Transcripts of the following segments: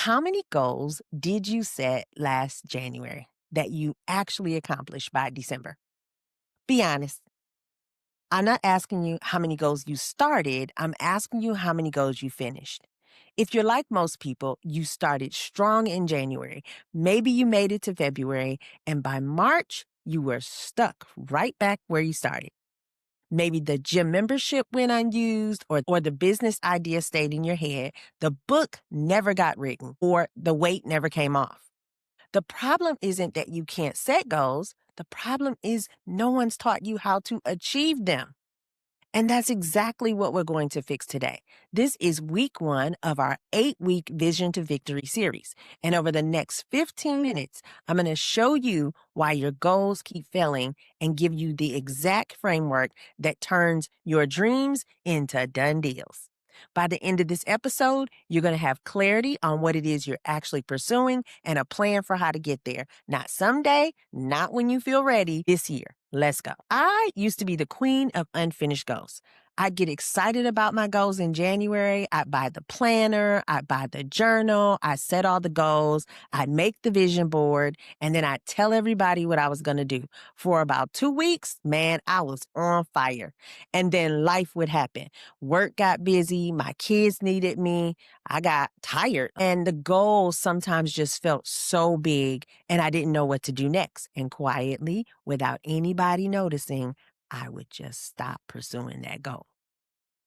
How many goals did you set last January that you actually accomplished by December? Be honest. I'm not asking you how many goals you started. I'm asking you how many goals you finished. If you're like most people, you started strong in January. Maybe you made it to February, and by March, you were stuck right back where you started. Maybe the gym membership went unused, or the business idea stayed in your head. The book never got written, or the weight never came off. The problem isn't that you can't set goals. The problem is no one's taught you how to achieve them. And that's exactly what we're going to fix today. This is week 1 of our 8-week Vision to Victory series. And over the next 15 minutes, I'm going to show you why your goals keep failing and give you the exact framework that turns your dreams into done deals. By the end of this episode, you're going to have clarity on what it is you're actually pursuing and a plan for how to get there. Not someday, not when you feel ready, this year. Let's go. I used to be the queen of unfinished goals. I'd get excited about my goals in January. I'd buy the planner, I'd buy the journal, I'd set all the goals, I'd make the vision board, and then I'd tell everybody what I was going to do. For about 2 weeks, man, I was on fire. And then life would happen. Work got busy, my kids needed me, I got tired, and the goals sometimes just felt so big, and I didn't know what to do next. And quietly, without anybody noticing, I would just stop pursuing that goal.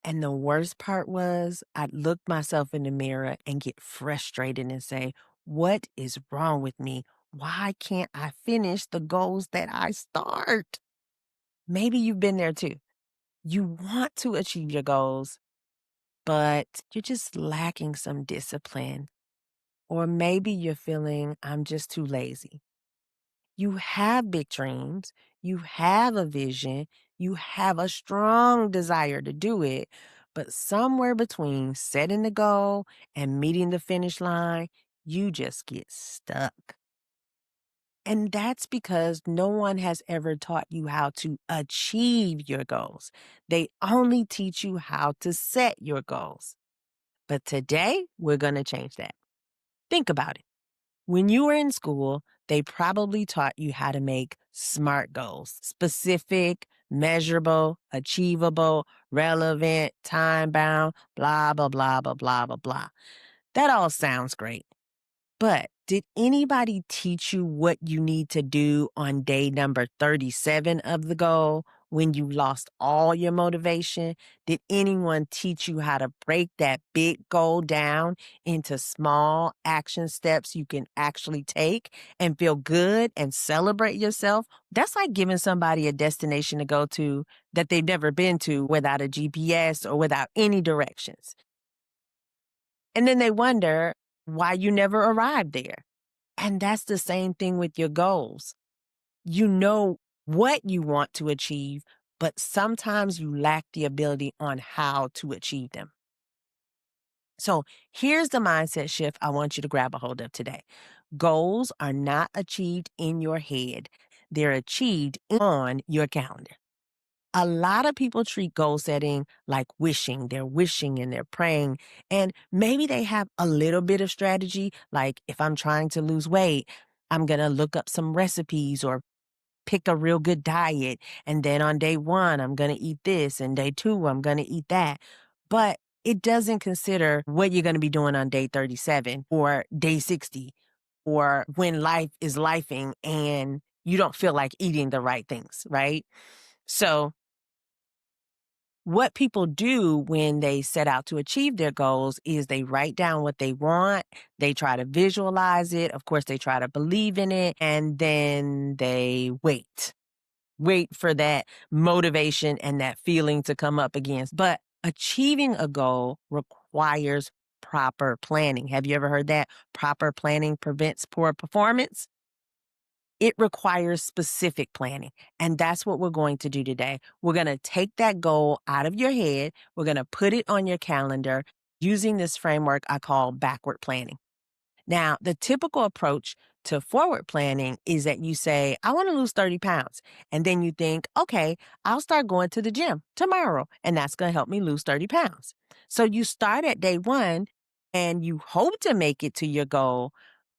And the worst part was, I'd look myself in the mirror and get frustrated and say, what is wrong with me? Why can't I finish the goals that I start? Maybe you've been there too. You want to achieve your goals, but you're just lacking some discipline. Or maybe you're feeling, I'm just too lazy. You have big dreams, you have a vision, you have a strong desire to do it, but somewhere between setting the goal and meeting the finish line, you just get stuck. And that's because no one has ever taught you how to achieve your goals. They only teach you how to set your goals. But today, we're going to change that. Think about it. When you were in school, they probably taught you how to make SMART goals: specific, measurable, achievable, relevant, time bound, blah, blah, blah, blah, blah, blah, blah. That all sounds great. But did anybody teach you what you need to do on day number 37 of the goal when you lost all your motivation? Did anyone teach you how to break that big goal down into small action steps you can actually take and feel good and celebrate yourself? That's like giving somebody a destination to go to that they've never been to without a GPS or without any directions. And then they wonder why you never arrived there. And that's the same thing with your goals. You know what you want to achieve, but sometimes you lack the ability on how to achieve them. So here's the mindset shift I want you to grab a hold of today. Goals are not achieved in your head. They're achieved on your calendar. A lot of people treat goal setting like wishing. They're wishing and they're praying. And maybe they have a little bit of strategy, like if I'm trying to lose weight, I'm going to look up some recipes or pick a real good diet. And then on day 1, I'm going to eat this. And day 2, I'm going to eat that. But it doesn't consider what you're going to be doing on day 37 or day 60 or when life is lifing and you don't feel like eating the right things, right? So what people do when they set out to achieve their goals is they write down what they want, they try to visualize it, of course, they try to believe in it, and then they wait. Wait for that motivation and that feeling to come up against. But achieving a goal requires proper planning. Have you ever heard that? Proper planning prevents poor performance. It requires specific planning. And that's what we're going to do today. We're going to take that goal out of your head. We're going to put it on your calendar using this framework I call backward planning. Now, the typical approach to forward planning is that you say, I want to lose 30 pounds. And then you think, okay, I'll start going to the gym tomorrow, and that's going to help me lose 30 pounds. So you start at day 1 and you hope to make it to your goal.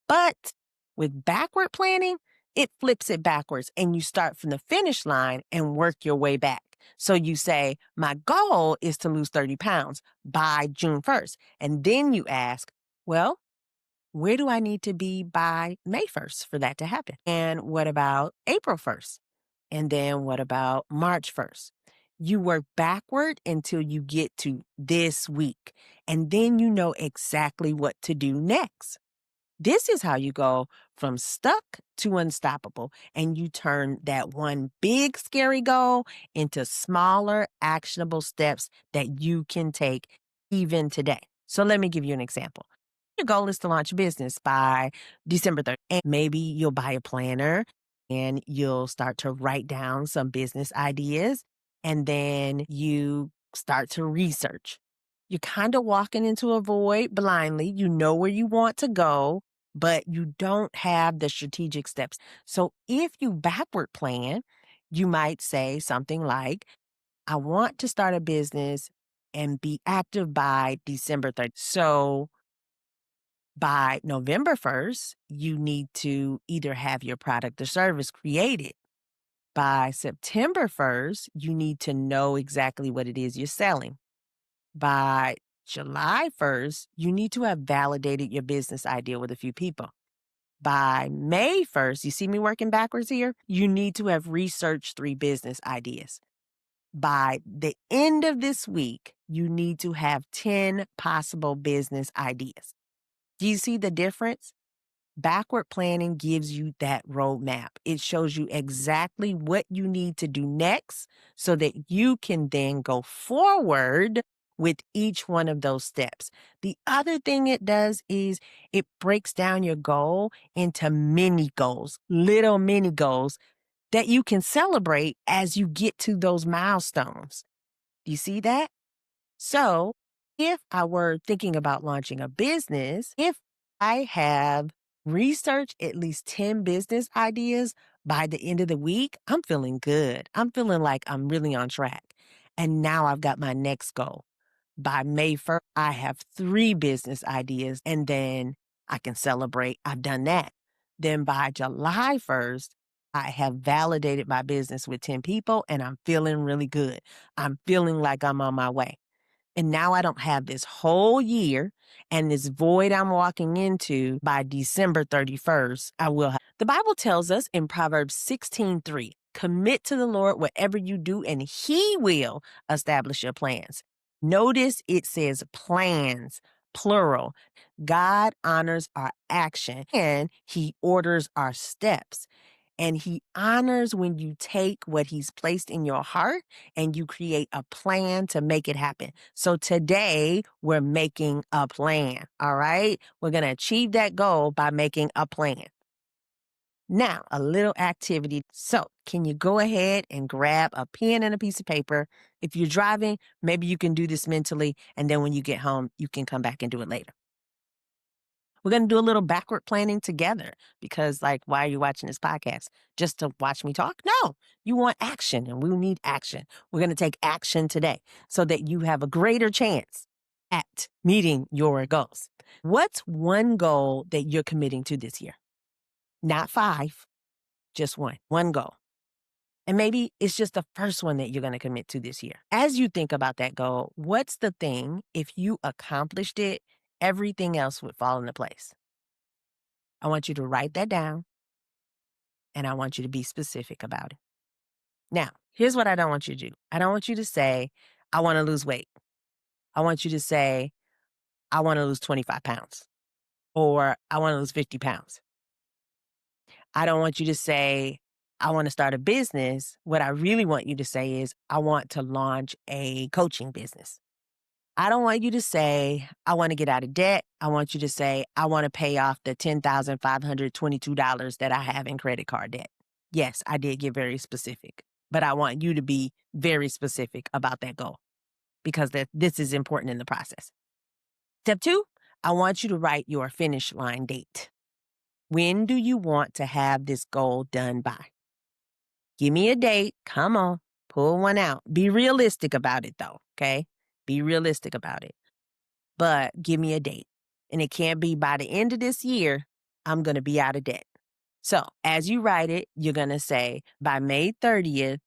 But with backward planning, it flips it backwards and you start from the finish line and work your way back. So you say, my goal is to lose 30 pounds by June 1st. And then you ask, well, where do I need to be by May 1st for that to happen? And what about April 1st? And then what about March 1st? You work backward until you get to this week. And then you know exactly what to do next. This is how you go from stuck to unstoppable, and you turn that one big scary goal into smaller actionable steps that you can take even today. So let me give you an example. Your goal is to launch a business by December 3rd. And maybe you'll buy a planner and you'll start to write down some business ideas, and then you start to research. You're kind of walking into a void blindly. You know where you want to go, but you don't have the strategic steps. So if you backward plan, you might say something like, I want to start a business and be active by December 3rd. So by November 1st, you need to either have your product or service created. By September 1st, you need to know exactly what it is you're selling. By July 1st, you need to have validated your business idea with a few people. By May 1st, you see me working backwards here? You need to have researched 3 business ideas. By the end of this week, you need to have 10 possible business ideas. Do you see the difference? Backward planning gives you that roadmap. It shows you exactly what you need to do next so that you can then go forward with each one of those steps. The other thing it does is it breaks down your goal into mini goals, little mini goals that you can celebrate as you get to those milestones. Do you see that? So, if I were thinking about launching a business, if I have researched at least 10 business ideas by the end of the week, I'm feeling good. I'm feeling like I'm really on track. And now I've got my next goal. By May 1st, I have 3 business ideas, and then I can celebrate. I've done that. Then by July 1st, I have validated my business with 10 people, and I'm feeling really good. I'm feeling like I'm on my way. And now I don't have this whole year and this void I'm walking into by December 31st. I will have. The Bible tells us in Proverbs 16:3, commit to the Lord whatever you do, and he will establish your plans. Notice it says plans, plural. God honors our action and he orders our steps. And he honors when you take what he's placed in your heart and you create a plan to make it happen. So today we're making a plan. All right. We're going to achieve that goal by making a plan. Now, a little activity. So, can you go ahead and grab a pen and a piece of paper? If you're driving, maybe you can do this mentally. And then when you get home, you can come back and do it later. We're going to do a little backward planning together because, like, why are you watching this podcast? Just to watch me talk? No, you want action and we need action. We're going to take action today so that you have a greater chance at meeting your goals. What's one goal that you're committing to this year? Not 5, just one goal. And maybe it's just the first one that you're going to commit to this year. As you think about that goal, what's the thing, if you accomplished it, everything else would fall into place? I want you to write that down and I want you to be specific about it. Now, here's what I don't want you to do. I don't want you to say, I want to lose weight. I want you to say, I want to lose 25 pounds or I want to lose 50 pounds. I don't want you to say, I want to start a business. What I really want you to say is, I want to launch a coaching business. I don't want you to say, I want to get out of debt. I want you to say, I want to pay off the $10,522 that I have in credit card debt. Yes, I did get very specific, but I want you to be very specific about that goal because this is important in the process. Step 2, I want you to write your finish line date. When do you want to have this goal done by? Give me a date. Come on, pull one out. Be realistic about it though, okay? Be realistic about it. But give me a date. And it can't be by the end of this year, I'm going to be out of debt. So as you write it, you're going to say, by May 30th,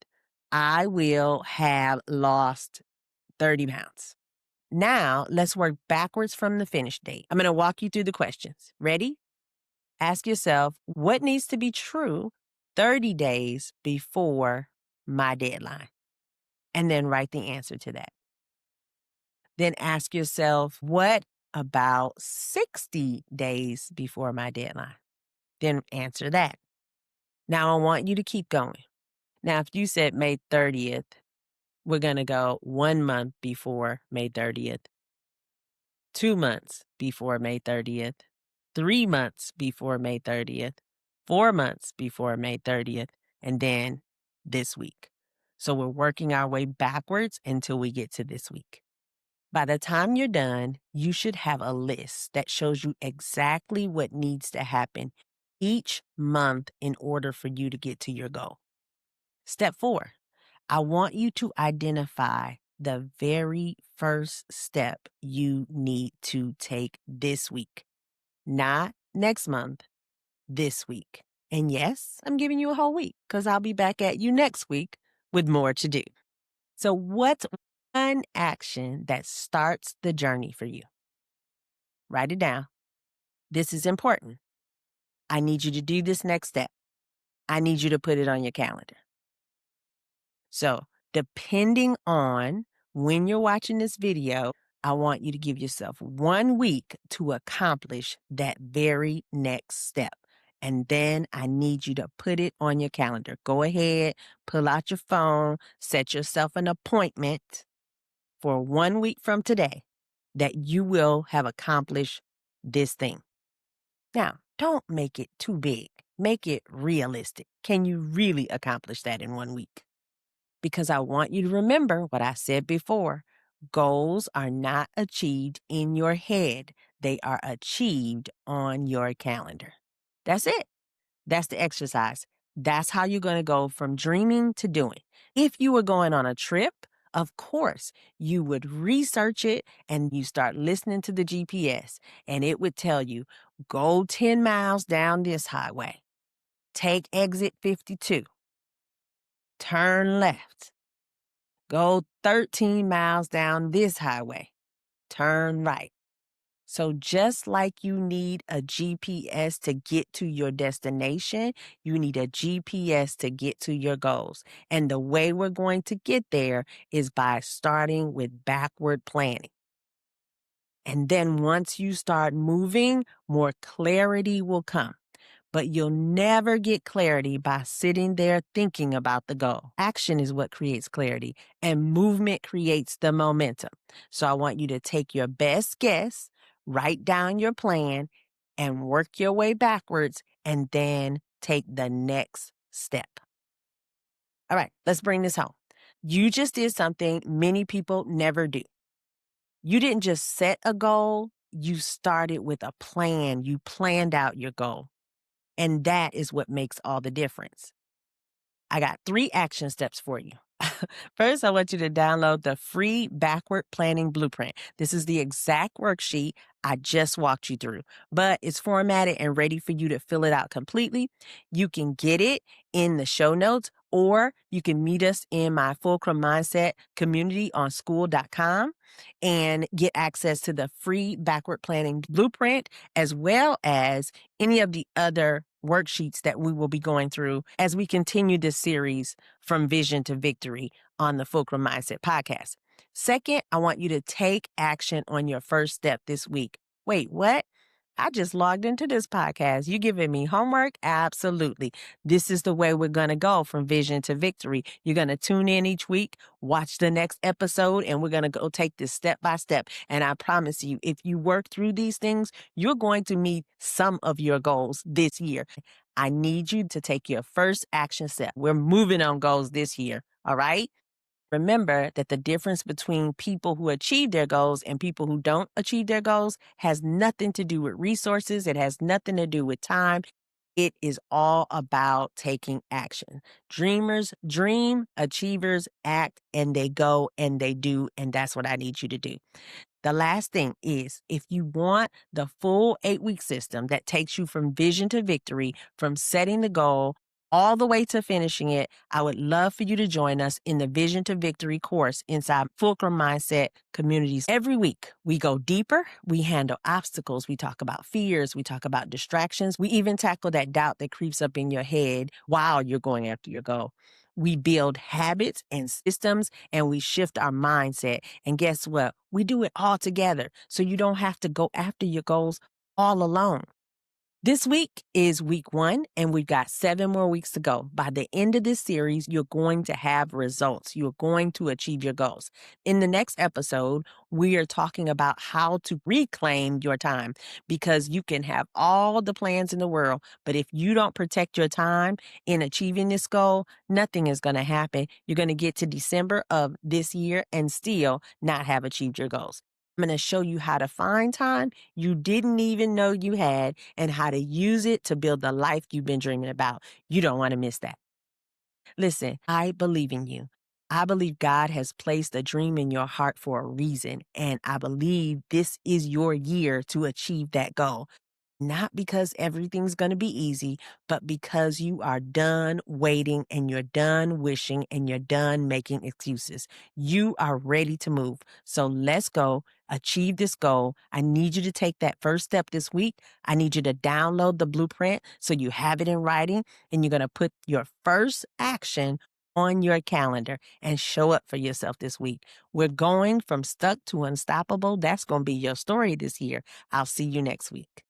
I will have lost 30 pounds. Now let's work backwards from the finish date. I'm going to walk you through the questions. Ready? Ask yourself, what needs to be true 30 days before my deadline? And then write the answer to that. Then ask yourself, what about 60 days before my deadline? Then answer that. Now I want you to keep going. Now, if you said May 30th, we're going to go 1 month before May 30th, 2 months before May 30th, 3 months before May 30th, 4 months before May 30th, and then this week. So we're working our way backwards until we get to this week. By the time you're done, you should have a list that shows you exactly what needs to happen each month in order for you to get to your goal. Step 4, I want you to identify the very first step you need to take this week, not next month, this week. And yes, I'm giving you a whole week because I'll be back at you next week with more to do. So what's one action that starts the journey for you? Write it down. This is important. I need you to do this next step. I need you to put it on your calendar. So depending on when you're watching this video, I want you to give yourself 1 week to accomplish that very next step. And then I need you to put it on your calendar. Go ahead, pull out your phone, set yourself an appointment for 1 week from today that you will have accomplished this thing. Now, don't make it too big. Make it realistic. Can you really accomplish that in 1 week? Because I want you to remember what I said before. Goals are not achieved in your head. They are achieved on your calendar. That's it. That's the exercise. That's how you're going to go from dreaming to doing. If you were going on a trip, of course, you would research it and you start listening to the GPS and it would tell you, go 10 miles down this highway, take exit 52, turn left, go 13 miles down this highway, turn right. So just like you need a GPS to get to your destination, you need a GPS to get to your goals. And the way we're going to get there is by starting with backward planning. And then once you start moving, more clarity will come. But you'll never get clarity by sitting there thinking about the goal. Action is what creates clarity, and movement creates the momentum. So I want you to take your best guess, write down your plan, and work your way backwards, and then take the next step. All right, let's bring this home. You just did something many people never do. You didn't just set a goal, you started with a plan. You planned out your goal. And that is what makes all the difference. I got 3 action steps for you. First, I want you to download the free backward planning blueprint. This is the exact worksheet I just walked you through, but it's formatted and ready for you to fill it out completely. You can get it in the show notes, or you can meet us in my Fulcrum Mindset community on school.com and get access to the free backward planning blueprint, as well as any of the other worksheets that we will be going through as we continue this series from vision to victory on the Fulcrum Mindset podcast. Second, I want you to take action on your first step this week. Wait, what? I just logged into this podcast. You giving me homework? Absolutely. This is the way we're going to go from vision to victory. You're going to tune in each week, watch the next episode, and we're going to go take this step by step. And I promise you, if you work through these things, you're going to meet some of your goals this year. I need you to take your first action step. We're moving on goals this year. All right? Remember that the difference between people who achieve their goals and people who don't achieve their goals has nothing to do with resources. It has nothing to do with time. It is all about taking action. Dreamers dream, achievers act, and they go and they do. And that's what I need you to do. The last thing is if you want the full 8-week system that takes you from vision to victory, from setting the goal all the way to finishing it, I would love for you to join us in the Vision to Victory course inside Fulcrum Mindset Communities. Every week, we go deeper, we handle obstacles, we talk about fears, we talk about distractions, we even tackle that doubt that creeps up in your head while you're going after your goal. We build habits and systems and we shift our mindset. And guess what? We do it all together so you don't have to go after your goals all alone. This week is week 1, and we've got 7 more weeks to go. By the end of this series, you're going to have results. You're going to achieve your goals. In the next episode, we are talking about how to reclaim your time because you can have all the plans in the world, but if you don't protect your time in achieving this goal, nothing is going to happen. You're going to get to December of this year and still not have achieved your goals. I'm going to show you how to find time you didn't even know you had and how to use it to build the life you've been dreaming about. You don't want to miss that. Listen, I believe in you. I believe God has placed a dream in your heart for a reason, and I believe this is your year to achieve that goal. Not because everything's going to be easy, but because you are done waiting and you're done wishing and you're done making excuses. You are ready to move. So let's go achieve this goal. I need you to take that first step this week. I need you to download the blueprint so you have it in writing and you're going to put your first action on your calendar and show up for yourself this week. We're going from stuck to unstoppable. That's going to be your story this year. I'll see you next week.